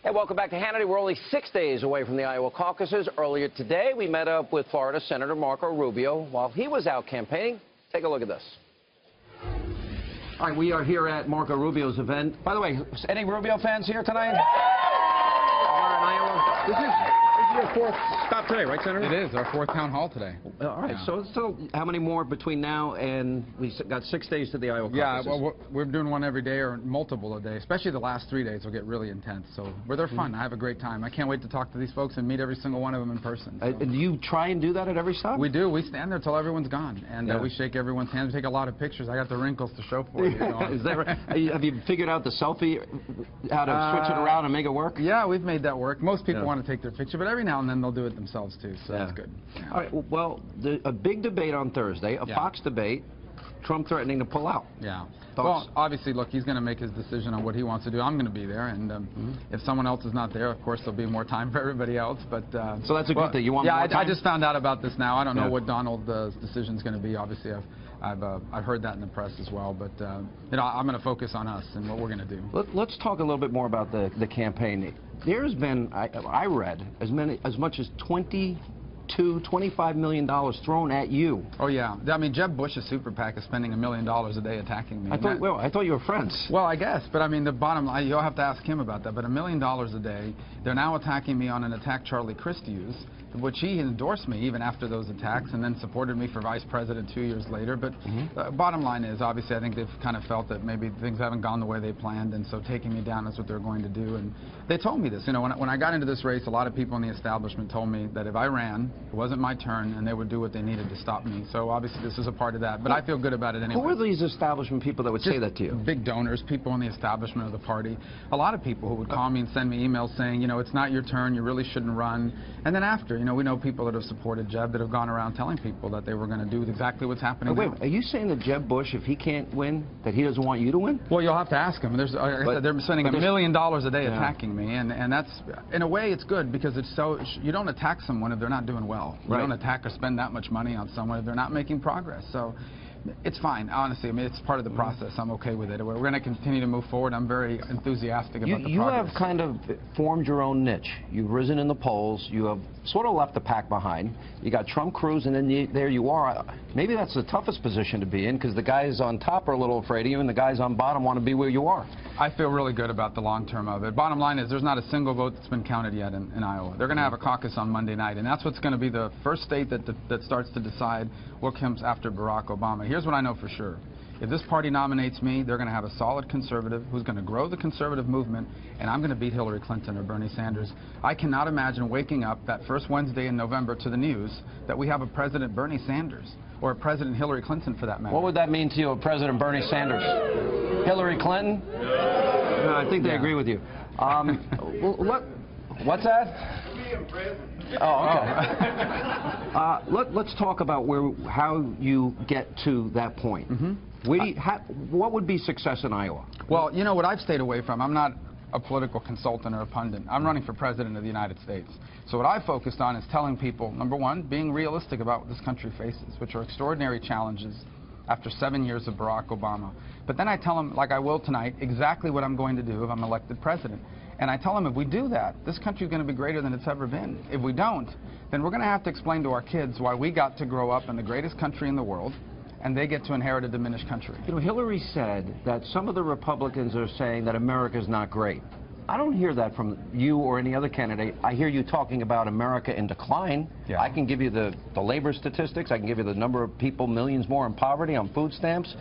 Hey, welcome back to Hannity. We're only 6 days away from the Iowa caucuses. Earlier today, we met up with Florida Senator Marco Rubio while he was out campaigning. Take a look at this. All right, we are here at Marco Rubio's event. By the way, any Rubio fans here tonight? We're in Iowa. This is your fourth stop today, right, Senator? It is our fourth town hall today. All right, so how many more between now and we got 6 days to the Iowa caucuses? Yeah, well, we're doing one every day or multiple a day, especially the last 3 days will get really intense. So they're fun. I have a great time. I can't wait to talk to these folks and meet every single one of them in person. So. Do you try and do that at every stop? We do. We stand there till everyone's gone, and we shake everyone's hands. We take a lot of pictures. I got the wrinkles to show for you. Is that right? Have you figured out the selfie, how to switch it around and make it work? Yeah, we've made that work. Most people want to take their picture, but every now and then they'll do it themselves too, so that's good. Yeah. All right, well, a big debate on Thursday, a Fox debate, Trump threatening to pull out. Yeah. Well, obviously, look, he's going to make his decision on what he wants to do. I'm going to be there, and if someone else is not there, of course, there'll be more time for everybody else. But so that's a good thing. You want more time? I just found out about this now. I don't know what Donald's decision is going to be. Obviously, I've heard that in the press as well. But you know, I'm going to focus on us and what we're going to do. Let's talk a little bit more about the campaign. There's been, I read, as much as $25 million thrown at you. Oh yeah, I mean Jeb Bush's super PAC is spending $1 million a day attacking me. I thought you were friends. Well, I guess, but I mean the bottom line, you'll have to ask him about that. But $1 million a day, they're now attacking me on an attack Charlie Crist used, which he endorsed me even after those attacks, and then supported me for vice president 2 years later. But bottom line is, obviously, I think they've kind of felt that maybe things haven't gone the way they planned, and so taking me down is what they're going to do. And they told me this. You know, when I got into this race, a lot of people in the establishment told me that if I ran, it wasn't my turn, and they would do what they needed to stop me. So obviously, this is a part of that. But I feel good about it anyway. Who are these establishment people that would say that to you? Big donors, people in the establishment of the party. A lot of people who would call me and send me emails saying, you know, it's not your turn, you really shouldn't run. And then after, you know, we know people that have supported Jeb that have gone around telling people that they were going to do exactly what's happening now. Wait, are you saying that Jeb Bush, if he can't win, that he doesn't want you to win? Well, you'll have to ask him. Like I said, they're spending $1 million a day attacking me, and that's, in a way, it's good because it's you don't attack someone if they're not doing well. You don't attack or spend that much money on someone if they're not making progress. So it's fine, honestly. I mean, it's part of the process. I'm okay with it. We're going to continue to move forward. I'm very enthusiastic about the progress. You have kind of formed your own niche. You've risen in the polls. You have sort of left the pack behind. You got Trump, Cruz, and then there you are. Maybe that's the toughest position to be in because the guys on top are a little afraid of you and the guys on bottom want to be where you are. I feel really good about the long term of it. Bottom line is there's not a single vote that's been counted yet in Iowa. They're going to have a caucus on Monday night, and that's what's going to be the first state that starts to decide what comes after Barack Obama. Here's what I know for sure. If this party nominates me, they're going to have a solid conservative who's going to grow the conservative movement, and I'm going to beat Hillary Clinton or Bernie Sanders. I cannot imagine waking up that first Wednesday in November to the news that we have a President Bernie Sanders or a President Hillary Clinton for that matter. What would that mean to you, President Bernie Sanders? Hillary Clinton? No, I think they agree with you. What's that? Oh, okay. Let's talk about how you get to that point. What would be success in Iowa? Well, you know what I've stayed away from. I'm not a political consultant or a pundit. I'm running for president of the United States. So what I focused on is telling people, number one, being realistic about what this country faces, which are extraordinary challenges after 7 years of Barack Obama. But then I tell them, like I will tonight, exactly what I'm going to do if I'm elected president. And I tell them if we do that, this country is going to be greater than it's ever been. If we don't, then we're going to have to explain to our kids why we got to grow up in the greatest country in the world, and they get to inherit a diminished country. You know, Hillary said that some of the Republicans are saying that America's not great. I don't hear that from you or any other candidate. I hear you talking about America in decline. I can give you the labor statistics. I can give you the number of people, millions more in poverty on food stamps,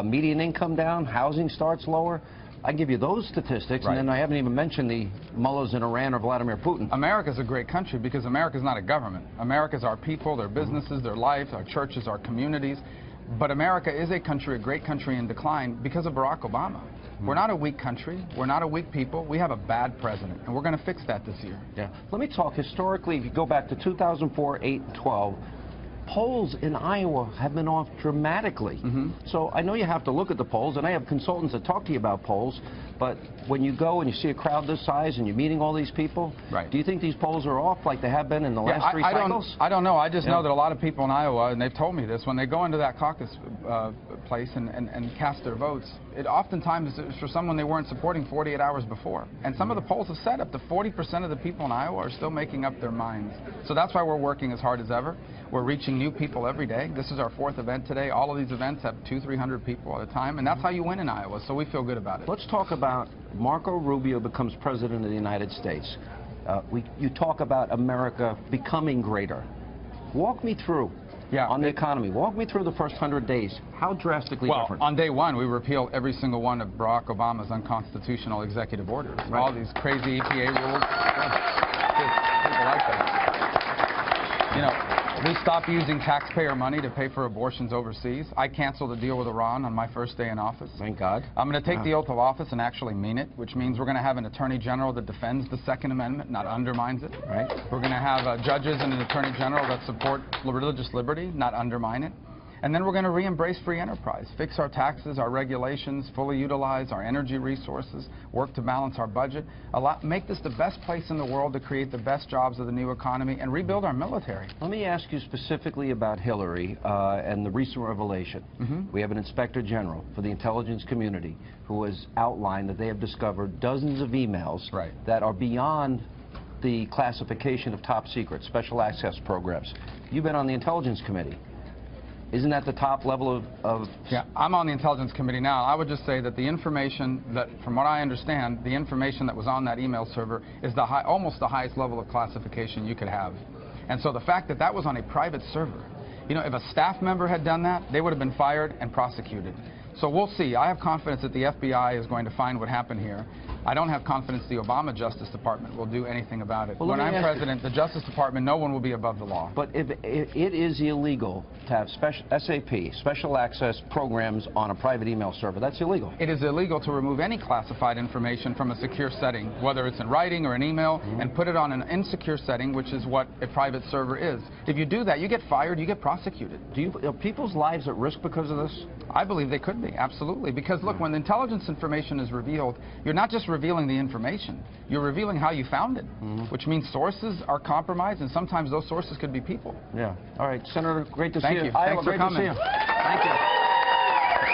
median income down, housing starts lower. I give you those statistics, and then I haven't even mentioned the mullahs in Iran or Vladimir Putin. America's a great country because America's not a government. America's our people, their businesses, their lives, our churches, our communities. But America is a country, a great country in decline because of Barack Obama. We're not a weak country. We're not a weak people. We have a bad president, and we're going to fix that this year. Let me talk historically. If you go back to 2004, 8, and 12, polls in Iowa have been off dramatically. So I know you have to look at the polls, and I have consultants that talk to you about polls, but when you go and you see a crowd this size and you're meeting all these people, do you think these polls are off like they have been in the last three cycles? I don't know. I just know that a lot of people in Iowa, and they've told me this, when they go into that caucus place and cast their votes, it oftentimes is for someone they weren't supporting 48 hours before. And some of the polls have said up to 40% of the people in Iowa are still making up their minds. So that's why we're working as hard as ever. We're reaching new people every day. This is our 4th event today. All of these events have 200-300 people at a time, and that's how you win in Iowa, so we feel good about it. Let's talk about Marco Rubio becomes president of the United States. You talk about America becoming greater. Walk me through. On the economy. Walk me through the first 100 days. How drastically different? Well, on day one, we repealed every single one of Barack Obama's unconstitutional executive orders. Right. All these crazy EPA rules. People like that. You know, we stopped using taxpayer money to pay for abortions overseas. I canceled a deal with Iran on my first day in office. Thank God. I'm going to take the oath of office and actually mean it, which means we're going to have an attorney general that defends the Second Amendment, not undermines it. Right. We're going to have judges and an attorney general that support religious liberty, not undermine it. And then we're going to re-embrace free enterprise, fix our taxes, our regulations, fully utilize our energy resources, work to balance our budget, make this the best place in the world to create the best jobs of the new economy, and rebuild our military. Let me ask you specifically about Hillary and the recent revelation. We have an inspector general for the intelligence community who has outlined that they have discovered dozens of emails that are beyond the classification of top secret, special access programs. You've been on the intelligence committee. Isn't that the top level of... Yeah, I'm on the Intelligence Committee now. I would just say that the information that, from what I understand, the information that was on that email server is almost the highest level of classification you could have. And so the fact that that was on a private server, you know, if a staff member had done that, they would have been fired and prosecuted. So we'll see. I have confidence that the FBI is going to find what happened here. I don't have confidence the Obama Justice Department will do anything about it. Well, when I'm president, the Justice Department, no one will be above the law. But if it is illegal to have special access programs on a private email server, that's illegal. It is illegal to remove any classified information from a secure setting, whether it's in writing or an email, and put it on an insecure setting, which is what a private server is. If you do that, you get fired, you get prosecuted. Are people's lives at risk because of this? I believe they could be, absolutely. Because, look, when intelligence information is revealed, you're not just revealing the information, you're revealing how you found it, which means sources are compromised, and sometimes those sources could be people. Yeah. All right, Senator, great to see you. Thank you. Thanks for coming. Thank you.